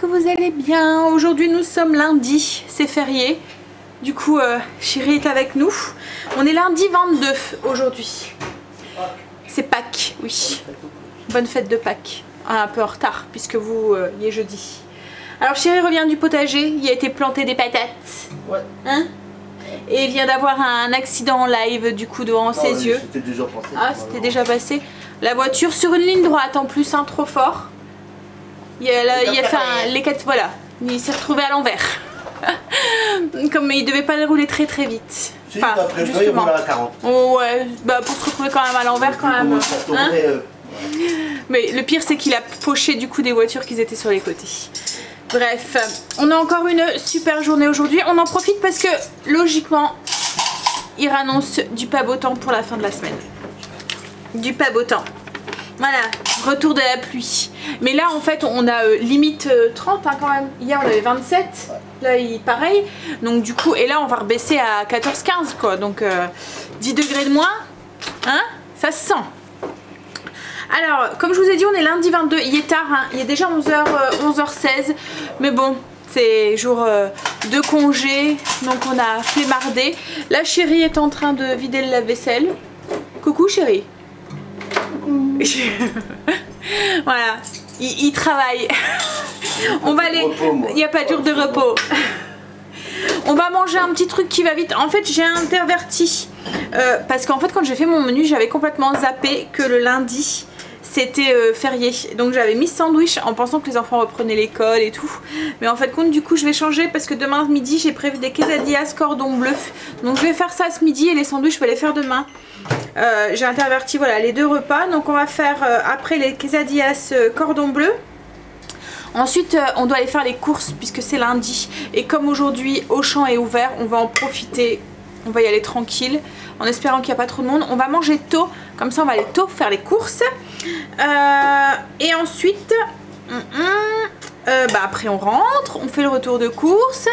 Vous allez bien? Aujourd'hui nous sommes lundi, c'est férié. Du coup Chérie est avec nous. On est lundi 22 aujourd'hui. C'est Pâques, oui. Bonne fête de Pâques. Un peu en retard puisque vous y est jeudi. Alors Chérie revient du potager, il a été planté des patates. Ouais. Hein? Et il vient d'avoir un accident en live du coup devant ses yeux. C'était déjà passé. Ah, c'était déjà passé. La voiture sur une ligne droite en plus, hein, trop fort. Il a fait les quatre, voilà, il s'est retrouvé à l'envers. Comme il devait pas rouler très vite. Si, enfin, justement. À 40. Oh, ouais, bah pour se retrouver quand même à l'envers quand même. Hein, mais le pire c'est qu'il a fauché du coup des voitures qui étaient sur les côtés. Bref, on a encore une super journée aujourd'hui. On en profite parce que logiquement, il annonce du pas beau temps pour la fin de la semaine. Du pas beau temps. Voilà, retour de la pluie. Mais là en fait on a limite 30 hein, quand même. Hier on avait 27, là pareil. Donc du coup, et là on va rebaisser à 14-15 quoi. Donc 10 degrés de moins, hein, ça se sent. Alors comme je vous ai dit on est lundi 22, il est tard, hein, il est déjà 11h16. Mais bon, c'est jour de congé, donc on a flémardé. La Chérie est en train de vider le lave-vaisselle. Coucou Chérie. Voilà, il travaille. On va aller. Il n'y a pas de jour de repos. On va manger un petit truc qui va vite. En fait j'ai interverti parce qu'en fait quand j'ai fait mon menu j'avais complètement zappé que le lundi c'était férié. Donc j'avais mis sandwich en pensant que les enfants reprenaient l'école et tout. Mais en fait compte du coup je vais changer parce que demain midi j'ai prévu des quesadillas cordon bleu. Donc je vais faire ça ce midi et les sandwichs je vais les faire demain. J'ai interverti voilà les deux repas. Donc on va faire après les quesadillas cordon bleu. Ensuite on doit aller faire les courses puisque c'est lundi. Et comme aujourd'hui Auchan est ouvert, on va en profiter. On va y aller tranquille en espérant qu'il n'y a pas trop de monde. On va manger tôt, comme ça on va aller tôt faire les courses. Et ensuite, après on rentre, on fait le retour de course.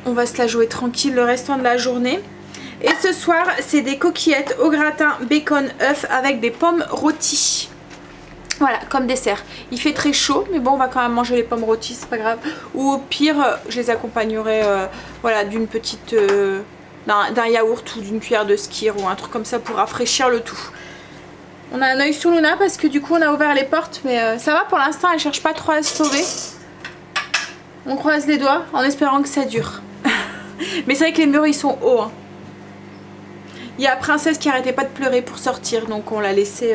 On va se la jouer tranquille le restant de la journée. Et ce soir c'est des coquillettes au gratin bacon œuf avec des pommes rôties. Voilà, comme dessert. Il fait très chaud, mais bon, on va quand même manger les pommes rôties, c'est pas grave. Ou au pire, je les accompagnerai voilà, d'une petite... d'un yaourt ou d'une cuillère de skyr ou un truc comme ça pour rafraîchir le tout. On a un œil sur Luna parce que du coup on a ouvert les portes, mais ça va pour l'instant, elle cherche pas trop à se sauver. On croise les doigts en espérant que ça dure. Mais c'est vrai que les murs ils sont hauts. Hein. Il y a Princesse qui arrêtait pas de pleurer pour sortir, donc on l'a laissé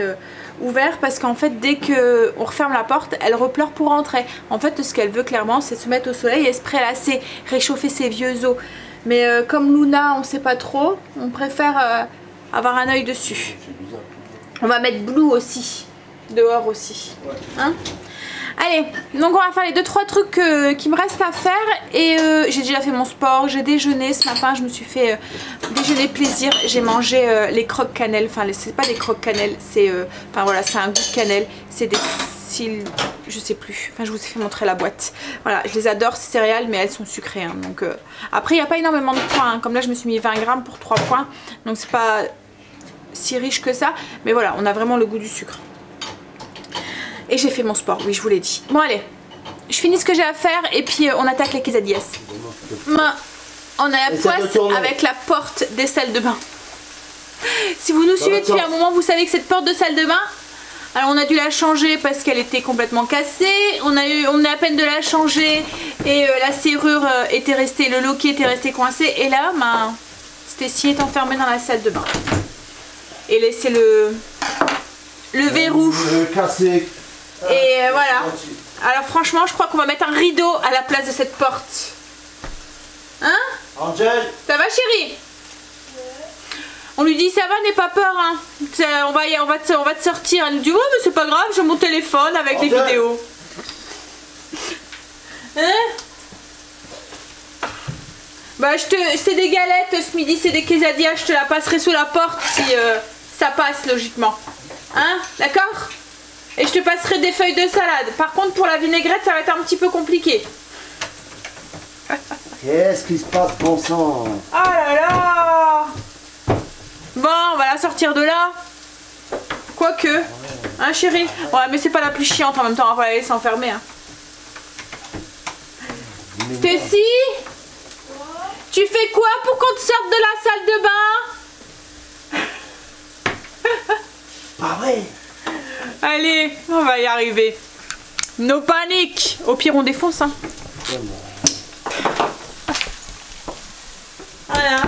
ouvert parce qu'en fait dès que on referme la porte, elle repleure pour rentrer. En fait ce qu'elle veut clairement c'est se mettre au soleil et se prélasser, réchauffer ses vieux os. Mais comme Luna on sait pas trop, on préfère avoir un œil dessus. On va mettre Blue aussi, dehors aussi. Hein? Allez, donc on va faire les 2-3 trucs qui me restent à faire. Et j'ai déjà fait mon sport, j'ai déjeuné ce matin, je me suis fait déjeuner plaisir. J'ai mangé les croques cannelle, enfin c'est pas des croques cannelle, c'est enfin voilà, c'est un goût de cannelle. C'est des cils, je sais plus, enfin je vous ai fait montrer la boîte. Voilà, je les adore ces céréales mais elles sont sucrées. Hein, donc après il n'y a pas énormément de points, hein, comme là je me suis mis 20 grammes pour 3 points. Donc c'est pas si riche que ça, mais voilà, on a vraiment le goût du sucre. Et j'ai fait mon sport, oui je vous l'ai dit. Bon allez, je finis ce que j'ai à faire et puis on attaque les quesadillas. on a la poisse avec la porte des salles de bain. Si vous nous suivez depuis un moment, vous savez que cette porte de salle de bain, alors on a dû la changer parce qu'elle était complètement cassée. On a à peine de la changer et la serrure était restée, le loquet était resté coincé. Et là, Stacy est enfermée dans la salle de bain. Et laissez le verrou. Cassé. Et voilà. Alors franchement, je crois qu'on va mettre un rideau à la place de cette porte. Hein? Angel, ça va chérie? On lui dit ça va, n'aie pas peur hein. On va te sortir. Elle nous dit ouais mais c'est pas grave, j'ai mon téléphone avec les vidéos. Hein? Bah c'est des galettes ce midi, c'est des quesadillas, je te la passerai sous la porte si ça passe logiquement. Hein? D'accord? Et je te passerai des feuilles de salade. Par contre pour la vinaigrette ça va être un petit peu compliqué. qu'est-ce qui se passe, bon sang? Oh là là! Bon, on va la sortir de là. Quoique. Hein, chérie? Ouais, mais c'est pas la plus chiante en même temps. On va la laisser enfermer. Hein. Stacy? Tu fais quoi pour qu'on te sorte de la salle de bain? Ah ouais. Allez, on va y arriver. No panique. Au pire, on défonce. Hein. Voilà.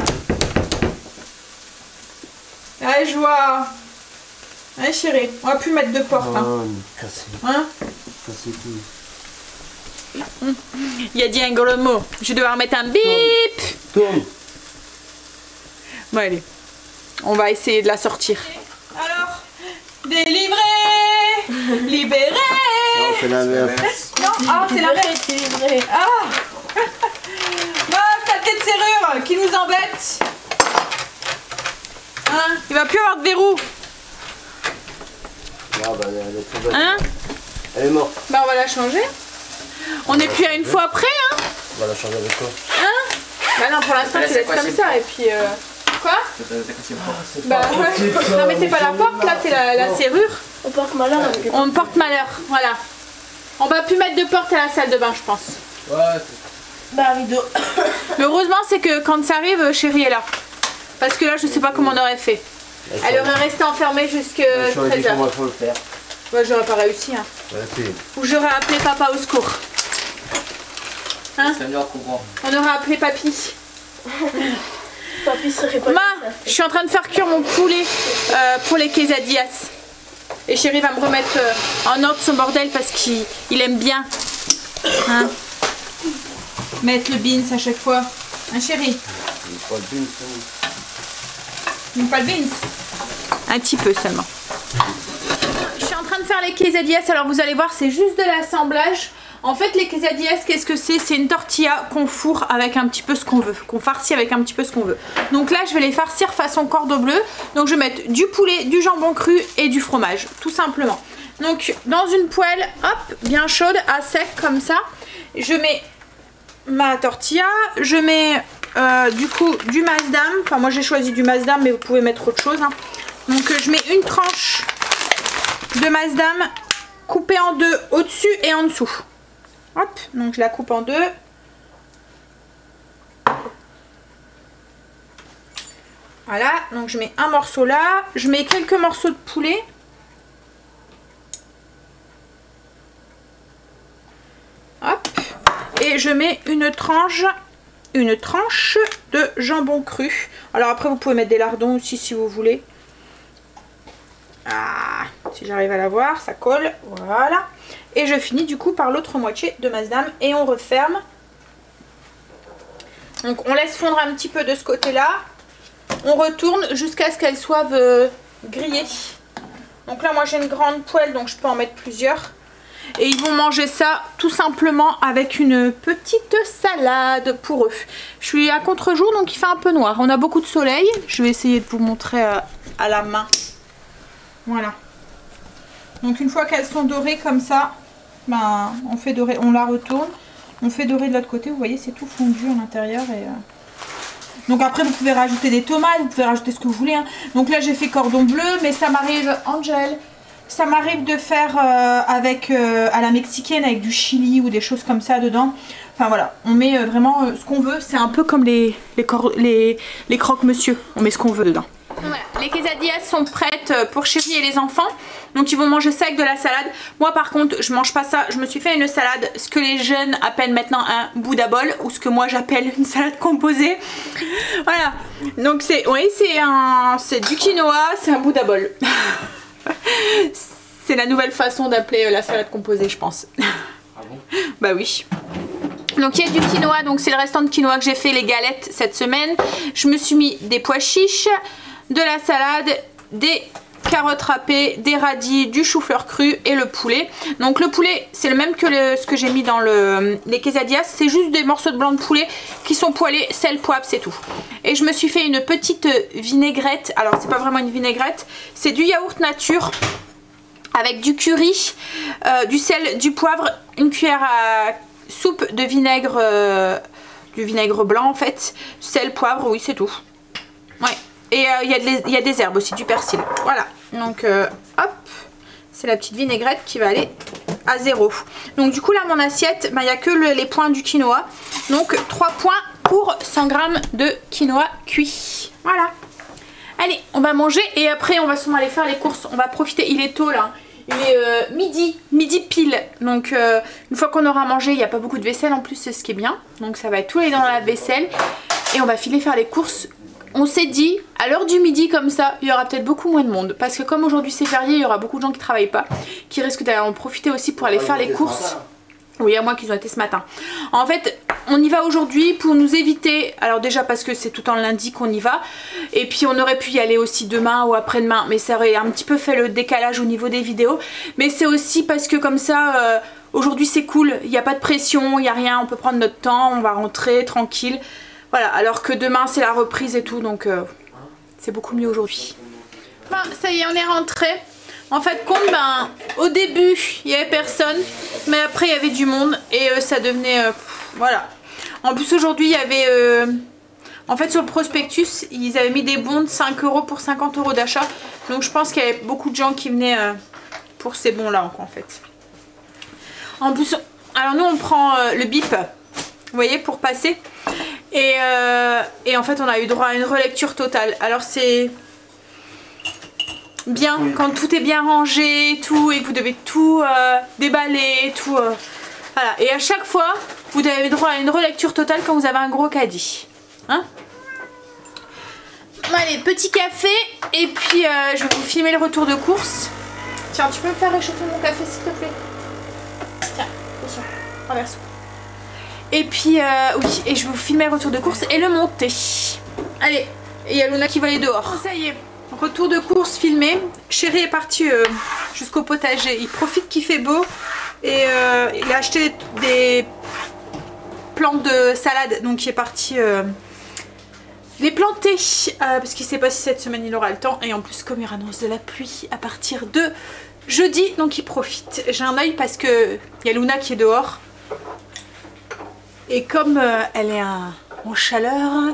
Allez, je vois. Allez, chérie, on va plus mettre de porte. Hein. Hein? Il a dit un gros mot. Je vais devoir mettre un bip. Tourne. Bon, allez. On va essayer de la sortir. Alors, délivré, libéré. Non, c'est l'inverse. Non, ah, c'est l'inverse. Délivré. Ah. Bah, saleté de serrure qui nous embête. Hein, il va plus avoir de verrou. Non, bah, elle est trop bonne. Hein? Elle est morte. Bah on va la changer. On n'est plus à une fois près hein. On va la changer avec quoi? Hein? Bah non pour l'instant tu laisses comme ça et puis quoi? Bah ouais. Non mais c'est pas la porte là, c'est la serrure. On porte malheur. On porte malheur, voilà. On va plus mettre de porte à la salle de bain je pense. Ouais. Bah rideau. Mais heureusement c'est que quand ça arrive chérie est là. Parce que là je sais pas comment on aurait fait. Elle aurait resté enfermée jusqu'à 13h. Comment il faut le faire? Ouais, j'aurais pas réussi. Hein. Ouais, ou j'aurais appelé papa au secours. Hein? On aurait appelé papy. Papy serait pas. Je suis en train de faire cuire mon poulet pour les quesadillas. Et chérie va me remettre en ordre son bordel parce qu'il aime bien. Hein? Mettre le beans à chaque fois. Hein chérie? Pas le beans. Pas le beans? Un petit peu seulement. Je suis en train de faire les quesadillas, alors vous allez voir c'est juste de l'assemblage. En fait les quesadillas qu'est-ce que c'est? C'est une tortilla qu'on fourre avec un petit peu ce qu'on veut, qu'on farcit avec un petit peu ce qu'on veut. Donc là je vais les farcir façon cordon bleu. Donc je vais mettre du poulet, du jambon cru et du fromage, tout simplement. Donc dans une poêle, hop, bien chaude, à sec comme ça, je mets ma tortilla, je mets du coup du masdam. Enfin moi j'ai choisi du masdam mais vous pouvez mettre autre chose. Hein. Donc je mets une tranche de masdam coupée en deux au-dessus et en dessous. Hop, donc je la coupe en deux. Voilà, donc je mets un morceau là. Je mets quelques morceaux de poulet. Hop. Et je mets une tranche de jambon cru. Alors après vous pouvez mettre des lardons aussi si vous voulez. Ah, si j'arrive à la voir, ça colle, voilà. Et je finis du coup par l'autre moitié de masdam et on referme. Donc on laisse fondre un petit peu de ce côté-là. On retourne jusqu'à ce qu'elles soient grillées. Donc là moi j'ai une grande poêle donc je peux en mettre plusieurs. Et ils vont manger ça tout simplement avec une petite salade pour eux. Je suis à contre-jour donc il fait un peu noir. On a beaucoup de soleil. Je vais essayer de vous montrer à la main. Voilà. Donc une fois qu'elles sont dorées comme ça, ben, on fait dorer, on la retourne. On fait dorer de l'autre côté. Vous voyez c'est tout fondu à l'intérieur. Donc après vous pouvez rajouter des tomates, vous pouvez rajouter ce que vous voulez. Hein. Donc là j'ai fait cordon bleu mais ça m'arrive Angel. Ça m'arrive de faire avec à la mexicaine avec du chili ou des choses comme ça dedans. Enfin voilà, on met vraiment ce qu'on veut. C'est un peu comme les croque-monsieur. On met ce qu'on veut dedans. Voilà, les quesadillas sont prêtes pour Chérie et les enfants. Donc ils vont manger ça avec de la salade. Moi par contre je mange pas ça. Je me suis fait une salade, ce que les jeunes appellent maintenant un Bouddha bol, ou ce que moi j'appelle une salade composée. Voilà. Donc c'est, oui, c'est du quinoa, c'est un Bouddha bol. C'est la nouvelle façon d'appeler la salade composée, je pense. Ah bon? Bah oui. Donc il y a du quinoa, donc c'est le restant de quinoa que j'ai fait les galettes cette semaine. Je me suis mis des pois chiches, de la salade, des carottes râpées, des radis, du chou-fleur cru et le poulet. Donc le poulet c'est le même que ce que j'ai mis dans les quesadillas, c'est juste des morceaux de blanc de poulet qui sont poêlés, sel, poivre, c'est tout. Et je me suis fait une petite vinaigrette, alors c'est pas vraiment une vinaigrette, c'est du yaourt nature avec du curry, du sel, du poivre, une cuillère à soupe de vinaigre, du vinaigre blanc en fait, sel, poivre, oui c'est tout. Ouais. Et il y a des herbes aussi, du persil. Voilà, donc hop, c'est la petite vinaigrette qui va aller à 0. Donc du coup là mon assiette, il n'y a que les points du quinoa. Donc 3 points pour 100 g de quinoa cuit. Voilà. Allez, on va manger et après on va sûrement aller faire les courses. On va profiter, il est tôt là. Il est midi pile. Donc une fois qu'on aura mangé, il n'y a pas beaucoup de vaisselle en plus, c'est ce qui est bien. Donc ça va être tout aller dans la vaisselle. Et on va filer faire les courses. On s'est dit, à l'heure du midi comme ça, il y aura peut-être beaucoup moins de monde. Parce que comme aujourd'hui c'est férié, il y aura beaucoup de gens qui ne travaillent pas. Qui risquent d'aller en profiter aussi pour aller faire les courses. Oui, à moins qu'ils ont été ce matin. En fait, on y va aujourd'hui pour nous éviter. Alors déjà parce que c'est tout en lundi qu'on y va. Et puis on aurait pu y aller aussi demain ou après-demain. Mais ça aurait un petit peu fait le décalage au niveau des vidéos. Mais c'est aussi parce que comme ça, aujourd'hui c'est cool. Il n'y a pas de pression, il n'y a rien. On peut prendre notre temps, on va rentrer tranquille. Voilà, alors que demain c'est la reprise et tout. Donc c'est beaucoup mieux aujourd'hui. Bon, ça y est, on est rentré. En fait, compte, ben, au début, il n'y avait personne, mais après, il y avait du monde et ça devenait... voilà. En plus, aujourd'hui, il y avait... en fait, sur le prospectus, ils avaient mis des bons de 5 € pour 50 € d'achat. Donc, je pense qu'il y avait beaucoup de gens qui venaient pour ces bons-là, en fait. En plus, alors nous, on prend le bip, vous voyez, pour passer. Et en fait, on a eu droit à une relecture totale. Alors, c'est... bien quand tout est bien rangé et tout, et que vous devez tout déballer, tout voilà, et à chaque fois vous avez droit à une relecture totale quand vous avez un gros caddie, hein. Allez, petit café et puis je vais vous filmer le retour de course. Tiens, tu peux me faire réchauffer mon café s'il te plaît? Tiens, attention, renverse. Et puis oui, et je vais vous filmer le retour de course et le monter. Allez, et il y a Luna qui va aller dehors. Ça y est, retour de course filmé. Chérie est parti jusqu'au potager. Il profite qu'il fait beau et il a acheté des plantes de salade. Donc il est parti les planter parce qu'il ne sait pas si cette semaine il aura le temps. Et en plus comme il annonce de la pluie à partir de jeudi, donc il profite. J'ai un œil parce que il y a Luna qui est dehors. Et comme elle est en chaleur...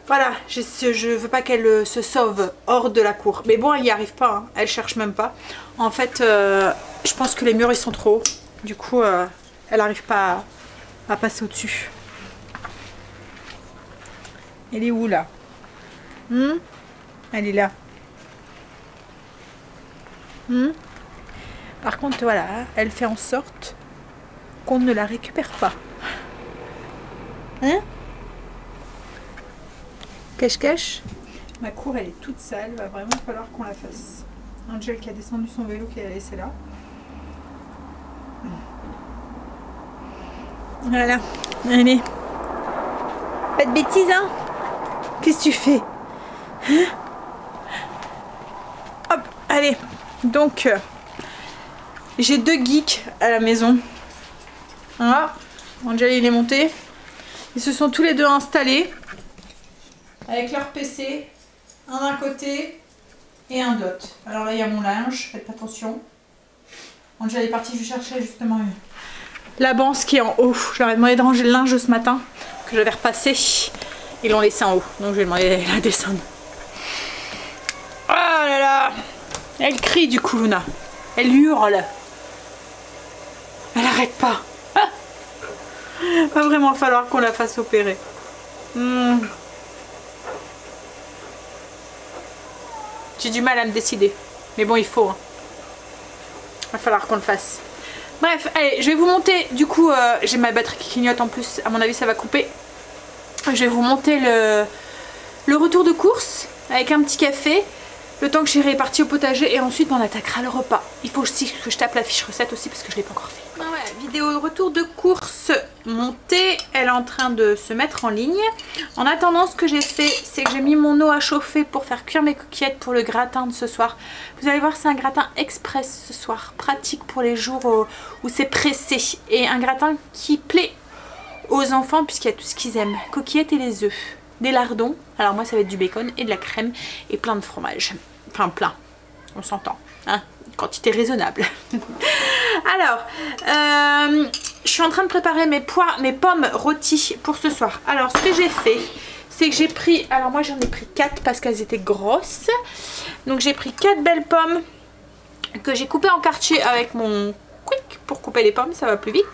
voilà, je veux pas qu'elle se sauve hors de la cour. Mais bon, elle n'y arrive pas, hein. Elle cherche même pas. En fait, je pense que les murs ils sont trop hauts. Du coup, elle n'arrive pas à passer au-dessus. Elle est où là? Elle est là. Par contre, voilà, elle fait en sorte qu'on ne la récupère pas. Hein? Cache-cache. Ma cour elle est toute sale, va vraiment falloir qu'on la fasse. Angel qui a descendu son vélo qui a laissé là. Voilà, allez. Pas de bêtises hein. Qu'est-ce que tu fais hein? Hop, allez. Donc j'ai 2 geeks à la maison. Voilà, Angel il est monté. Ils se sont tous les deux installés. Avec leur PC, un d'un côté et un d'autre. Alors là il y a mon linge, faites attention. Angela est partie, je cherchais justement la banse qui est en haut. Je leur ai demandé de ranger le linge ce matin, que j'avais repassé. Ils l'ont laissé en haut, donc je vais demander de la descendre. Oh là là, elle crie du coup Luna. Elle hurle. Elle arrête pas. Va vraiment falloir qu'on la fasse opérer. J'ai du mal à me décider. Mais bon, il faut. Hein. Va falloir qu'on le fasse. Bref, allez, je vais vous monter. Du coup, j'ai ma batterie qui clignote en plus. À mon avis, ça va couper. Je vais vous monter le retour de course avec un petit café. Le temps que Chérie est partie au potager et ensuite on attaquera le repas. Il faut aussi que je tape la fiche recette aussi parce que je ne l'ai pas encore fait. Ah ouais, vidéo de retour de course montée. Elle est en train de se mettre en ligne. En attendant, ce que j'ai fait, c'est que j'ai mis mon eau à chauffer pour faire cuire mes coquillettes pour le gratin de ce soir. Vous allez voir, c'est un gratin express ce soir. Pratique pour les jours où c'est pressé. Et un gratin qui plaît aux enfants puisqu'il y a tout ce qu'ils aiment. Coquillettes et les œufs. Des lardons. Alors moi, ça va être du bacon et de la crème et plein de fromage. Enfin plein, on s'entend, hein, quantité raisonnable. Alors, je suis en train de préparer mes pommes rôties pour ce soir. Alors, ce que j'ai fait, c'est que j'ai pris, alors moi j'en ai pris 4 parce qu'elles étaient grosses. Donc j'ai pris 4 belles pommes que j'ai coupées en quartier avec mon quick pour couper les pommes, ça va plus vite.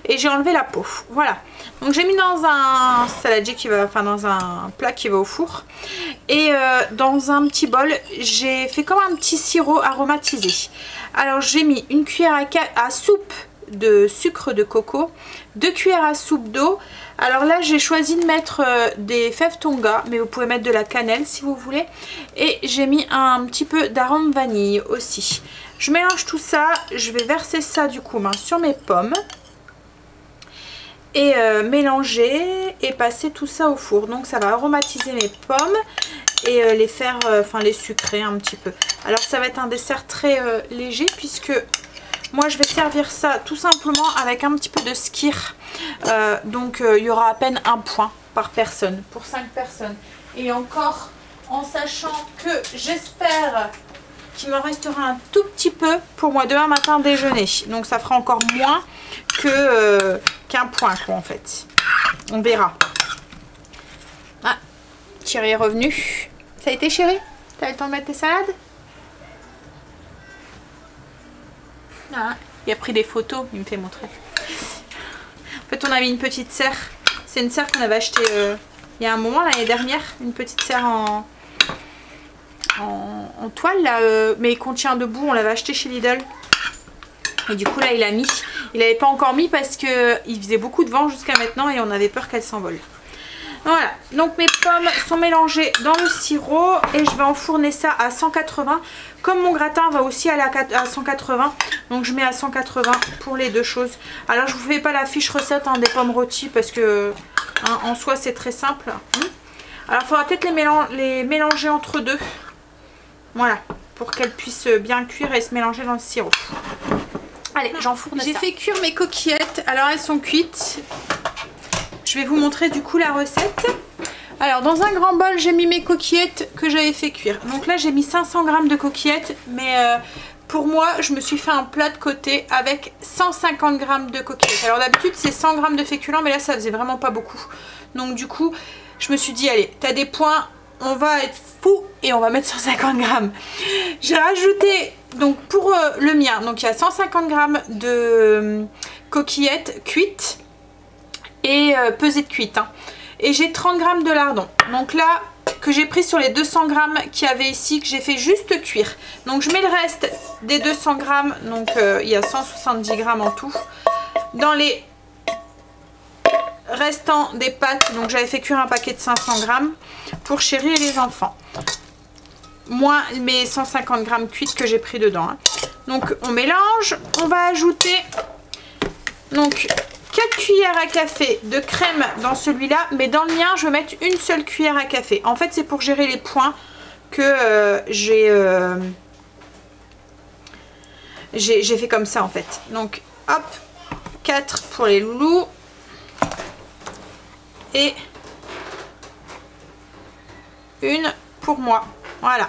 Et j'ai enlevé la peau, voilà. Donc j'ai mis dans un saladier qui va, enfin dans un plat qui va au four. Et dans un petit bol, j'ai fait comme un petit sirop aromatisé. Alors j'ai mis une cuillère à soupe de sucre de coco, 2 cuillères à soupe d'eau. Alors là j'ai choisi de mettre des fèves tonga, mais vous pouvez mettre de la cannelle si vous voulez. Et j'ai mis un petit peu d'arôme vanille aussi. Je mélange tout ça, je vais verser ça du coup sur mes pommes. Et mélanger et passer tout ça au four. Donc ça va aromatiser mes pommes et les faire, les sucrer un petit peu. Alors ça va être un dessert très léger puisque moi je vais servir ça tout simplement avec un petit peu de skyr. Donc il y aura à peine 1 point par personne pour 5 personnes. Et encore en sachant que j'espère qu'il me restera un tout petit peu pour moi demain matin déjeuner. Donc ça fera encore moins qu'un point quoi en fait. On verra. Ah, Chérie est revenue. Ça a été Chérie? T'as eu le temps de mettre tes salades? Ah, il a pris des photos, il me fait montrer. En fait on a mis une petite serre. C'est une serre qu'on avait achetée il y a un moment l'année dernière. Une petite serre en toile là, mais qu'on tient debout. On l'avait acheté chez Lidl. Et du coup là il a mis. Il n'avait pas encore mis parce qu'il faisait beaucoup de vent jusqu'à maintenant et on avait peur qu'elle s'envole. Voilà, donc mes pommes sont mélangées dans le sirop et je vais enfourner ça à 180. Comme mon gratin va aussi aller à 180, donc je mets à 180 pour les deux choses. Alors je vous fais pas la fiche recette des pommes rôties parce que en soi c'est très simple. Alors il faudra peut-être les mélanger entre deux. Voilà, pour qu'elles puissent bien cuire et se mélanger dans le sirop. Allez, j'enfourne ça. J'ai fait cuire mes coquillettes, alors elles sont cuites. Je vais vous montrer du coup la recette. Alors dans un grand bol, j'ai mis mes coquillettes que j'avais fait cuire. Donc là j'ai mis 500 g de coquillettes, mais pour moi je me suis fait un plat de côté avec 150 g de coquillettes. Alors d'habitude c'est 100 g de féculents, mais là ça faisait vraiment pas beaucoup. Donc du coup je me suis dit allez, t'as des points, on va être fou et on va mettre 150 g. J'ai rajouté donc pour le mien, donc il y a 150 g de coquillettes cuites et pesées de cuites. Et j'ai 30 g de lardons. Donc là, que j'ai pris sur les 200 g qu'il y avait ici, que j'ai fait juste cuire. Donc je mets le reste des 200 g, donc il y a 170 g en tout, dans les restants des pâtes. Donc j'avais fait cuire un paquet de 500 g pour Chérie et les enfants. Moins mes 150 g cuites que j'ai pris dedans. Donc on mélange, on va ajouter donc 4 cuillères à café de crème dans celui-là, mais dans le mien je vais mettre une seule cuillère à café. En fait c'est pour gérer les points que j'ai fait comme ça en fait. Donc hop, 4 pour les loulous et une pour moi. Voilà.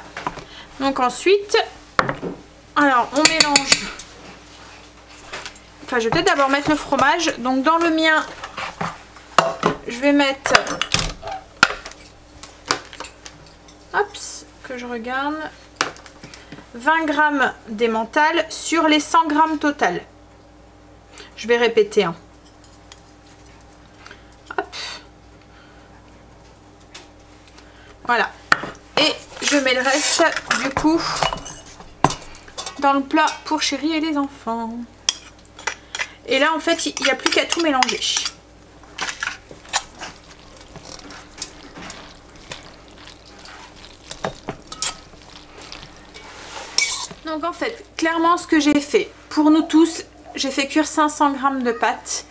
Donc ensuite, alors on mélange. Enfin, je vais peut-être d'abord mettre le fromage. Donc dans le mien, je vais mettre... Hop, que je regarde. 20 g d'emmental sur les 100 g total. Je vais répéter. Hein. Hop. Voilà. Et je mets le reste du coup dans le plat pour Chérie et les enfants. Et là en fait il n'y a plus qu'à tout mélanger. Donc en fait clairement ce que j'ai fait pour nous tous, j'ai fait cuire 500 g de pâtes,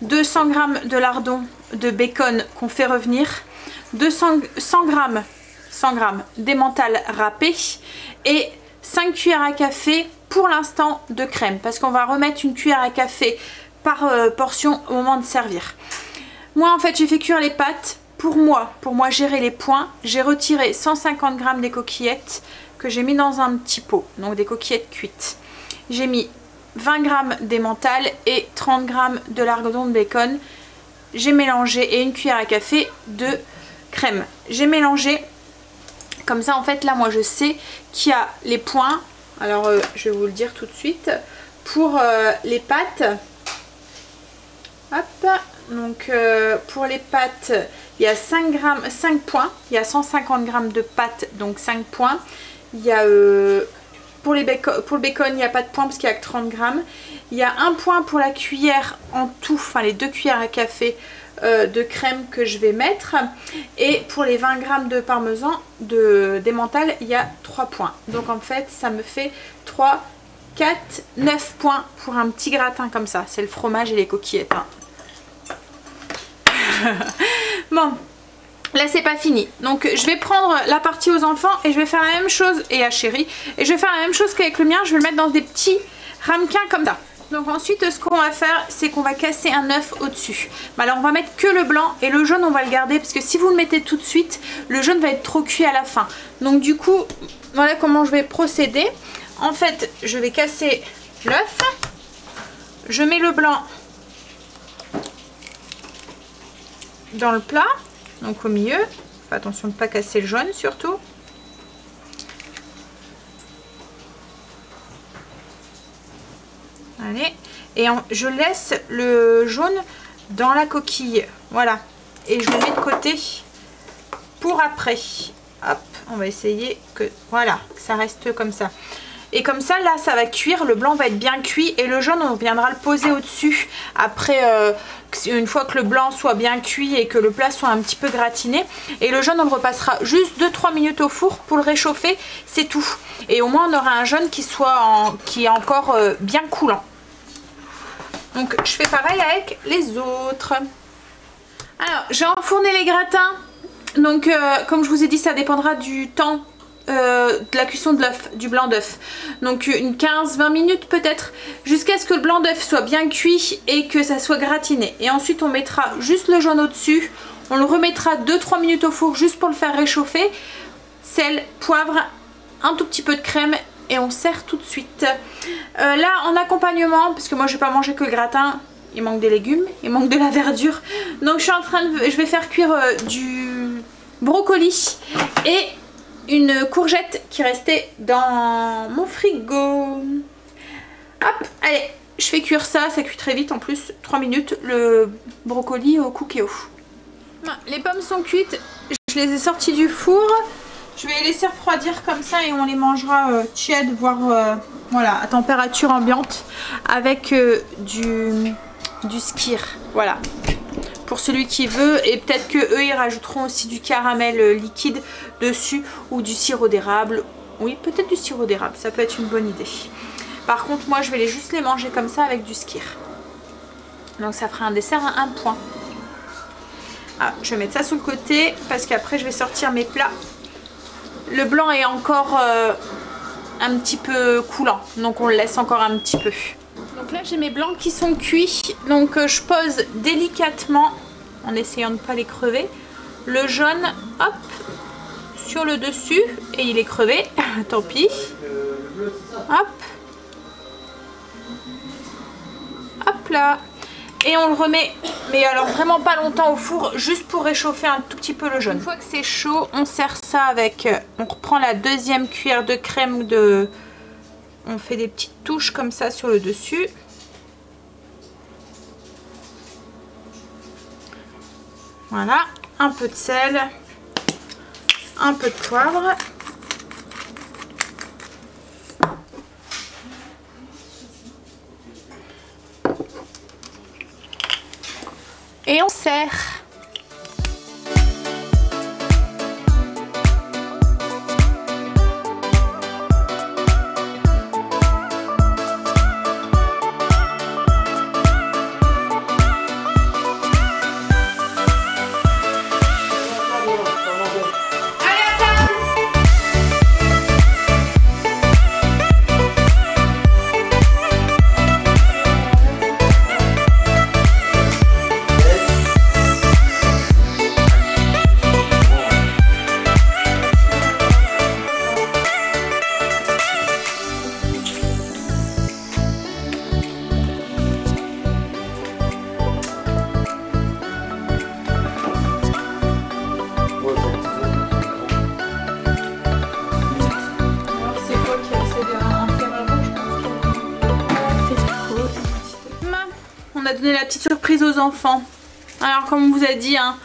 200 g de lardons de bacon qu'on fait revenir, 100 g d'emmental râpé et 5 cuillères à café pour l'instant de crème parce qu'on va remettre une cuillère à café par portion au moment de servir. Moi en fait j'ai fait cuire les pâtes pour moi gérer les points. J'ai retiré 150 g des coquillettes que j'ai mis dans un petit pot, donc des coquillettes cuites. J'ai mis 20 g d'emmental et 30 g de lardons de bacon. J'ai mélangé et une cuillère à café de crème. J'ai mélangé comme ça en fait là moi je sais qu'il y a les points. Alors je vais vous le dire tout de suite. Pour les pâtes, hop, donc pour les pâtes il y a 5 points, il y a 150 g de pâtes donc 5 points. Il y a pour le bacon il n'y a pas de point parce qu'il n'y a que 30 g. Il y a un point pour la cuillère en tout, enfin les 2 cuillères à café de crème que je vais mettre. Et pour les 20 g de parmesan d'emmental il y a 3 points. Donc en fait ça me fait 3, 4, 9 points pour un petit gratin comme ça. C'est le fromage et les coquillettes. Hein. Bon. Là c'est pas fini, donc je vais prendre la partie aux enfants et je vais faire la même chose, et à Chérie, et je vais faire la même chose qu'avec le mien, je vais le mettre dans des petits ramequins comme ça. Donc ensuite ce qu'on va faire c'est qu'on va casser un œuf au dessus. Alors on va mettre que le blanc et le jaune on va le garder parce que si vous le mettez tout de suite, le jaune va être trop cuit à la fin. Donc du coup voilà comment je vais procéder. En fait je vais casser l'œuf, je mets le blanc dans le plat. Donc au milieu, fais attention de ne pas casser le jaune surtout. Allez, et je laisse le jaune dans la coquille, voilà. Et je le mets de côté pour après. Hop, on va essayer que, voilà, que ça reste comme ça. Et comme ça, là, ça va cuire, le blanc va être bien cuit et le jaune, on viendra le poser au-dessus. Après, une fois que le blanc soit bien cuit et que le plat soit un petit peu gratiné. Et le jaune, on le repassera juste 2-3 minutes au four pour le réchauffer, c'est tout. Et au moins, on aura un jaune qui est encore bien coulant. Donc, je fais pareil avec les autres. Alors, j'ai enfourné les gratins. Donc, comme je vous ai dit, ça dépendra du temps de la cuisson de l'œuf, du blanc d'œuf. Donc une 15-20 minutes peut-être, jusqu'à ce que le blanc d'œuf soit bien cuit et que ça soit gratiné. Et ensuite on mettra juste le jaune au dessus, on le remettra 2-3 minutes au four juste pour le faire réchauffer. Sel, poivre, un tout petit peu de crème et on sert tout de suite. Là en accompagnement, parce que moi je vais pas manger que le gratin, il manque des légumes, il manque de la verdure. Donc je vais faire cuire du brocoli et une courgette qui restait dans mon frigo. Hop, allez, je fais cuire ça, ça cuit très vite en plus, 3 minutes, le brocoli au cookéo. Les pommes sont cuites, je les ai sorties du four, je vais les laisser refroidir comme ça et on les mangera tièdes, voire voilà, à température ambiante avec du skyr, voilà. Pour celui qui veut, et peut-être que eux ils rajouteront aussi du caramel liquide dessus ou du sirop d'érable. Oui, peut-être du sirop d'érable, ça peut être une bonne idée. Par contre moi je vais juste les manger comme ça avec du skyr. Donc ça fera un dessert à 1 point. Ah, je vais mettre ça sur le côté parce qu'après je vais sortir mes plats. Le blanc est encore un petit peu coulant, donc on le laisse encore un petit peu. Donc là j'ai mes blancs qui sont cuits, donc je pose délicatement, en essayant de ne pas les crever, le jaune, hop, sur le dessus, et il est crevé, tant pis, hop, hop là, et on le remet, mais alors vraiment pas longtemps au four, juste pour réchauffer un tout petit peu le jaune. Une fois que c'est chaud, on sert ça avec, on reprend la 2e cuillère de crème on fait des petites touches comme ça sur le dessus. Voilà, un peu de sel, un peu de poivre. Et on sert. On a donné la petite surprise aux enfants. Alors comme on vous a dit, hein,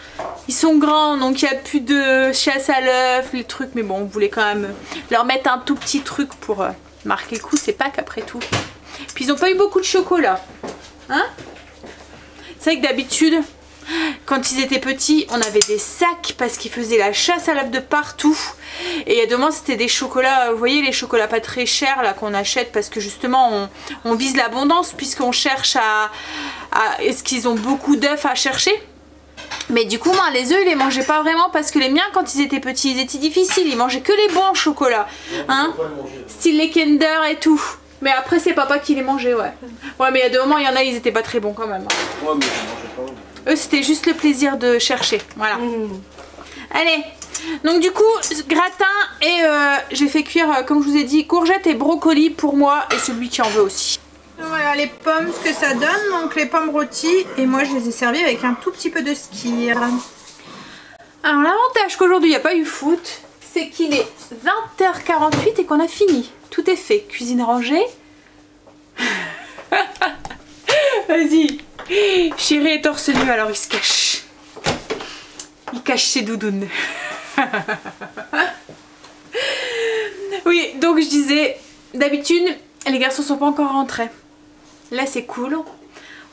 ils sont grands donc il n'y a plus de chasse à l'œuf, les trucs. Mais bon, on voulait quand même leur mettre un tout petit truc pour marquer le coup. C'est Pâques après tout. Puis ils n'ont pas eu beaucoup de chocolat. Hein? C'est vrai que d'habitude, quand ils étaient petits, on avait des sacs parce qu'ils faisaient la chasse à l'œuf de partout. Et il y a 2 mois, c'était des chocolats, vous voyez les chocolats pas très chers là qu'on achète parce que justement on vise l'abondance puisqu'on cherche est-ce qu'ils ont beaucoup d'œufs à chercher. Mais du coup moi les œufs ils les mangeaient pas vraiment parce que les miens quand ils étaient petits ils étaient difficiles, ils mangeaient que les bons chocolats, hein, style les Kinder et tout. Mais après c'est papa qui les mangeait, ouais. Ouais mais il y a 2 moments il y en a ils étaient pas très bons quand même. Ouais mais je mangeais pas. Eux c'était juste le plaisir de chercher, voilà. Allez. Donc du coup gratin et j'ai fait cuire comme je vous ai dit courgettes et brocolis pour moi et celui qui en veut aussi. Voilà les pommes, ce que ça donne, donc les pommes rôties et moi je les ai servies avec un tout petit peu de skyr. Alors l'avantage qu'aujourd'hui il n'y a pas eu foot, c'est qu'il est 20h48 et qu'on a fini. Tout est fait, cuisine rangée. Vas-y, Chéri est torse nu alors il se cache. Il cache ses doudounes. Oui, donc je disais, d'habitude, les garçons sont pas encore rentrés. Là, c'est cool.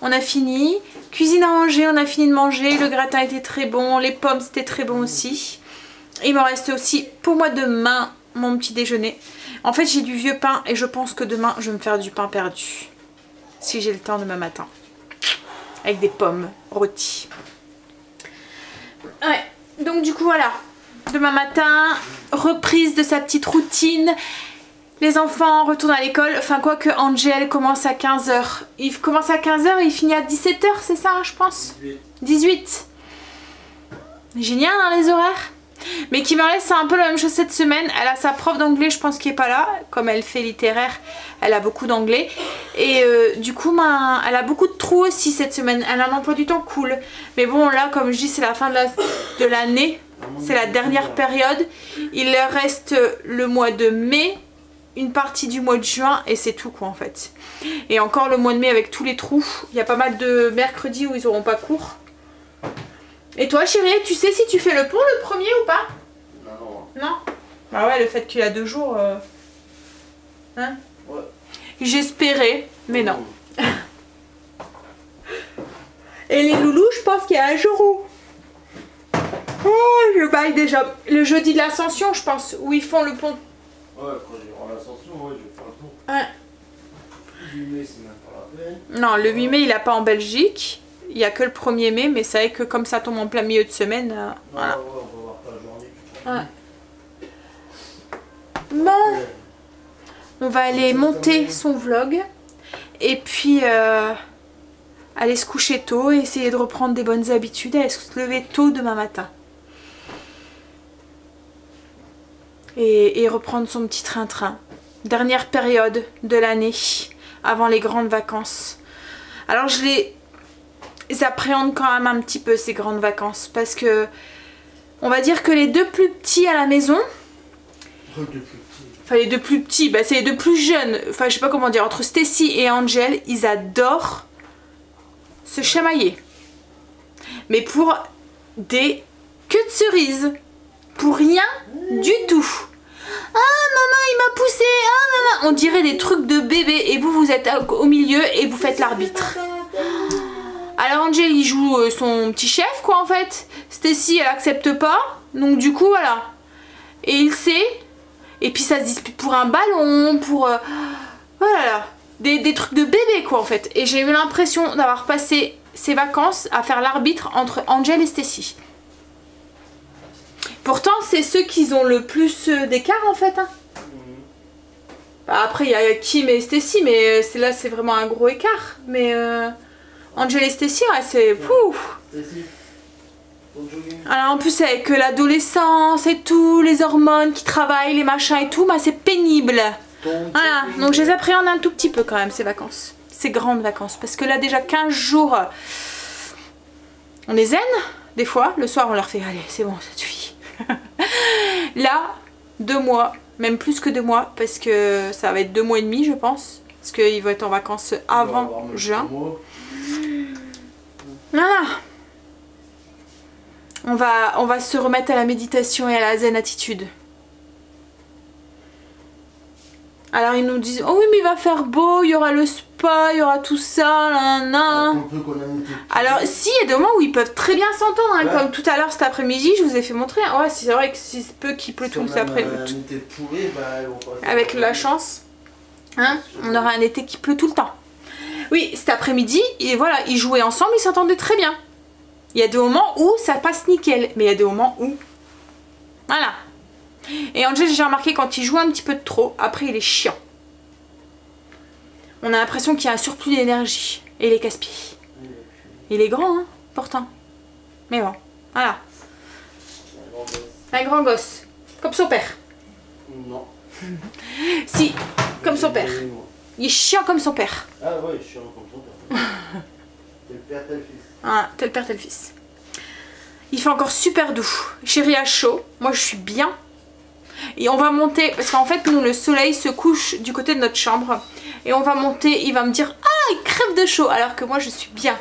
On a fini. Cuisine à manger, on a fini de manger. Le gratin était très bon. Les pommes, c'était très bon aussi. Il me reste aussi, pour moi, demain, mon petit déjeuner. En fait, j'ai du vieux pain et je pense que demain, je vais me faire du pain perdu. Si j'ai le temps demain matin. Avec des pommes rôties. Ouais, donc du coup voilà, demain matin, reprise de sa petite routine, les enfants retournent à l'école, enfin quoi que Angel commence à 15h, il commence à 15h et il finit à 17h, c'est ça hein, je pense 18. Génial hein, les horaires. Mais qui me reste c'est un peu la même chose cette semaine, elle a sa prof d'anglais je pense qui est pas là, comme elle fait littéraire, elle a beaucoup d'anglais. Et du coup elle a beaucoup de trous aussi cette semaine, elle a un emploi du temps cool. Mais bon là comme je dis c'est la fin de l'année, c'est la dernière période. Il leur reste le mois de mai, une partie du mois de juin et c'est tout quoi en fait. Et encore le mois de mai avec tous les trous, il y a pas mal de mercredis où ils auront pas cours. Et toi chérie, tu sais si tu fais le pont le premier ou pas? Non. Non? Bah ouais, le fait qu'il y a 2 jours... Hein? Ouais. J'espérais, mais non. Et les loulous, je pense qu'il y a un jour où... Oh, je baille déjà. Le jeudi de l'Ascension, je pense, où ils font le pont. Ouais, quand j'ai l'Ascension, ouais, je vais faire le pont. Ouais. Le 8 mai, c'est même pas la peine. Non, le 8 mai, il n'a pas en Belgique. Il n'y a que le 1er mai, mais c'est vrai que comme ça tombe en plein milieu de semaine, voilà. Ouais, on va voir pas la journée. Ouais. Bon, on va aller monter son vlog et puis aller se coucher tôt et essayer de reprendre des bonnes habitudes, aller se lever tôt demain matin. Et reprendre son petit train-train. Dernière période de l'année, avant les grandes vacances. Alors je les appréhende quand même un petit peu ces grandes vacances parce que on va dire que les 2 plus petits à la maison... 2 plus petits. enfin les deux plus petits, bah, c'est les deux plus jeunes, enfin je sais pas comment dire, entre Stacy et Angel, ils adorent se chamailler. Mais pour des queues de cerises, pour rien du tout. Ah maman il m'a poussé, ah maman, on dirait des trucs de bébé et vous êtes au milieu et vous faites l'arbitre. Alors Angel il joue son petit chef quoi en fait, Stacy elle accepte pas, donc du coup voilà. Et il sait, et puis ça se dispute pour un ballon, pour... voilà, des trucs de bébé quoi en fait. Et j'ai eu l'impression d'avoir passé ces vacances à faire l'arbitre entre Angel et Stacy. Pourtant c'est ceux qui ont le plus d'écart en fait. Hein. Bah, après il y a Kim et Stacy, mais là c'est vraiment un gros écart. Mais Angel et Stacy, ouais, c'est... Pouf. Alors en plus avec l'adolescence et tout, les hormones qui travaillent, les machins et tout, bah, c'est pénible. Voilà, donc je les appréhende un tout petit peu quand même ces vacances. Ces grandes vacances. Parce que là déjà 15 jours, on est zen. Des fois, le soir on leur fait, allez c'est bon, ça suffit. Là, 2 mois, même plus que 2 mois, parce que ça va être 2 mois et demi je pense. Parce qu'ils vont être en vacances avant juin. Voilà. On va se remettre à la méditation et à la zen attitude. Alors ils nous disent, oh oui mais il va faire beau, il y aura le spa, il y aura tout ça, là. Alors si, il y a des moments où ils peuvent très bien s'entendre, hein, comme tout à l'heure cet après-midi, je vous ai fait montrer. Ouais, c'est vrai que si peu qu'il pleut tout cet après-midi. Avec la chance, hein, on aura un été qui pleut tout le temps. Oui, cet après-midi, et voilà, ils jouaient ensemble, ils s'entendaient très bien. Il y a des moments où ça passe nickel, mais il y a des moments où... Voilà. Et Angel, j'ai remarqué quand il joue un petit peu de trop, après il est chiant. On a l'impression qu'il y a un surplus d'énergie. Et il est casse-pied. Il est grand, hein, pourtant. Mais bon, voilà. Un grand gosse. Comme son père. Non. Si, comme son père. Il est chiant comme son père. Ah ouais, chiant comme son père. Tel père, tel fils. Voilà, tel père, tel fils. Il fait encore super doux. Chérie a chaud. Moi, je suis bien. Et on va monter, parce qu'en fait, nous, le soleil se couche du côté de notre chambre. Et on va monter, il va me dire, ah, il crève de chaud, alors que moi, je suis bien.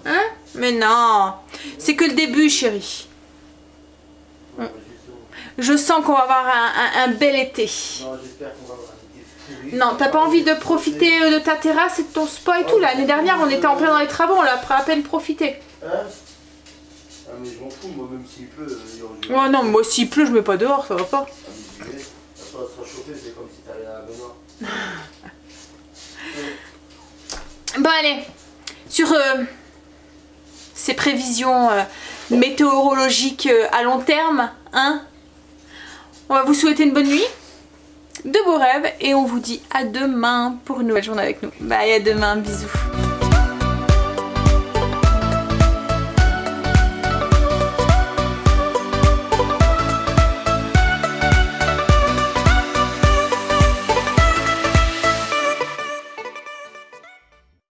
Hein? Mais non. C'est que le début, chérie. Je sens qu'on va avoir un bel été. Non, j'espère qu'on va avoir un été. Non, t'as pas envie de profiter de ta terrasse et de ton spa et tout? L'année dernière, on était en plein dans les travaux, on l'a à peine profité. Hein? Ah mais je m'en fous, moi même s'il pleut, Ouais non, moi s'il pleut, je mets pas dehors, ça va pas. Ça sera chauffé, c'est comme si t'allais à la baignoire. Bon allez, sur ces prévisions météorologiques à long terme, hein, on va vous souhaiter une bonne nuit, de beaux rêves, et on vous dit à demain pour une nouvelle journée avec nous. Bye, à demain, bisous.